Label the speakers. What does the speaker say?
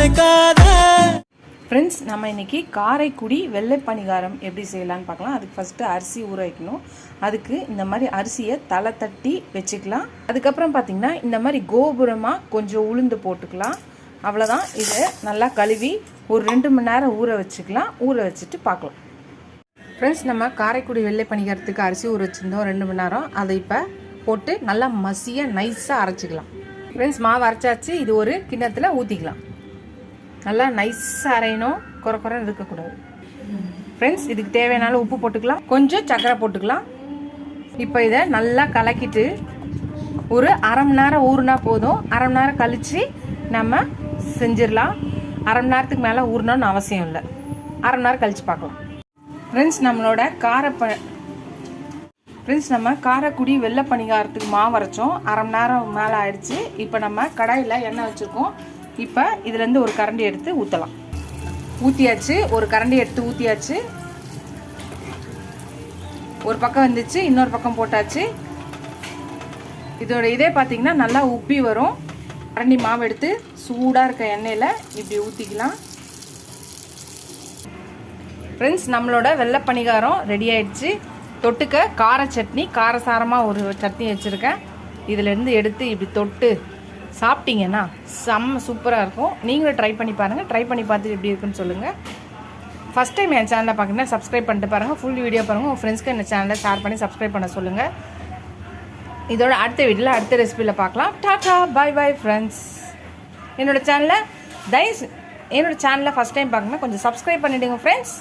Speaker 1: நினைக்காத.
Speaker 2: ஃப்ரெண்ட்ஸ், நம்ம இன்றைக்கி காரைக்குடி வெள்ளை பணிகாரம் எப்படி செய்யலான்னு பார்க்கலாம். அதுக்கு ஃபஸ்ட்டு அரிசி ஊற வைக்கணும். அதுக்கு இந்த மாதிரி அரிசியை தலை தட்டி வச்சுக்கலாம். அதுக்கப்புறம் பார்த்திங்கன்னா இந்த மாதிரி கோபுரமாக கொஞ்சம் உளுந்து போட்டுக்கலாம். அவ்வளோதான். இதை நல்லா கழுவி ஒரு 2 மணி நேரம் ஊற வச்சுக்கலாம். ஊற வச்சுட்டு பார்க்கலாம். ஃப்ரெண்ட்ஸ், நம்ம காரைக்குடி வெள்ளை பணிகாரத்துக்கு அரிசி ஊற வச்சுருந்தோம் 2 மணி நேரம். அதை இப்போ போட்டு நல்லா மசியாக நைஸாக அரைச்சிக்கலாம். ஃப்ரெண்ட்ஸ், மாவு அரைச்சாச்சு. இது ஒரு கிண்ணத்தில் ஊற்றிக்கலாம். நல்லா நைஸாக அரையணும், குறை இருக்கக்கூடாது. ஃப்ரெண்ட்ஸ், இதுக்கு தேவையான உப்பு போட்டுக்கலாம், கொஞ்சம் சர்க்கரை போட்டுக்கலாம். இப்போ இதை நல்லா கலக்கிட்டு ஒரு அரை மணி நேரம் ஊறுனா போதும். அரை மணி நேரம் கழித்து நம்ம செஞ்சிடலாம். அரை மணி நேரத்துக்கு மேலே ஊறணும்னு அவசியம் இல்லை. அரை மணி நேரம் கழித்து பார்க்கலாம். ஃப்ரெண்ட்ஸ், நம்ம காரைக்குடி வெள்ளை பணிகாரத்துக்கு மாவு அரைச்சோம். அரை மணி நேரம் மேலே ஆயிடுச்சு. இப்போ நம்ம கடாயில் எண்ணெய் வச்சுருக்கோம். இப்போ இதுலேருந்து ஒரு கரண்டி எடுத்து ஊற்றலாம். ஊற்றியாச்சு. ஒரு கரண்டி எடுத்து ஊற்றியாச்சு. ஒரு பக்கம் வந்துச்சு, இன்னொரு பக்கம் போட்டாச்சு. இதோட இதே பார்த்தீங்கன்னா நல்லா உப்பி வரும். கரண்டி மாவு எடுத்து சூடாக இருக்க எண்ணெயில் இப்படி ஊற்றிக்கலாம். ஃப்ரெண்ட்ஸ், நம்மளோட வெள்ளை பணிகாரம் ரெடி ஆயிடுச்சு. தொட்டுக்க கார சட்னி, காரசாரமாக ஒரு சட்னி வச்சுருக்கேன். இதிலேருந்து எடுத்து இப்படி தொட்டு சாப்பிட்டீங்கன்னா செம்ம சூப்பராக இருக்கும். நீங்களும் ட்ரை பண்ணி பாருங்கள். ட்ரை பண்ணி பார்த்துட்டு எப்படி இருக்குன்னு சொல்லுங்கள். ஃபஸ்ட் டைம் என் சேனலை பார்க்குறீங்கன்னா சப்ஸ்கிரைப் பண்ணிட்டு பாருங்கள். ஃபுல் வீடியோ பாருங்கள். உங்கள் ஃப்ரெண்ட்ஸ்க்கு இந்த சேனலை ஷேர் பண்ணி சப்ஸ்கிரைப் பண்ண சொல்லுங்கள். இதோட அடுத்த வீடியோவில் அடுத்த ரெசிபியில் பார்க்கலாம். Tata, bye bye friends. என்னோடய சேனலை ஃபஸ்ட் டைம் பார்க்கணுன்னா கொஞ்சம் சப்ஸ்கிரைப் பண்ணிவிடுங்க ஃப்ரெண்ட்ஸ்.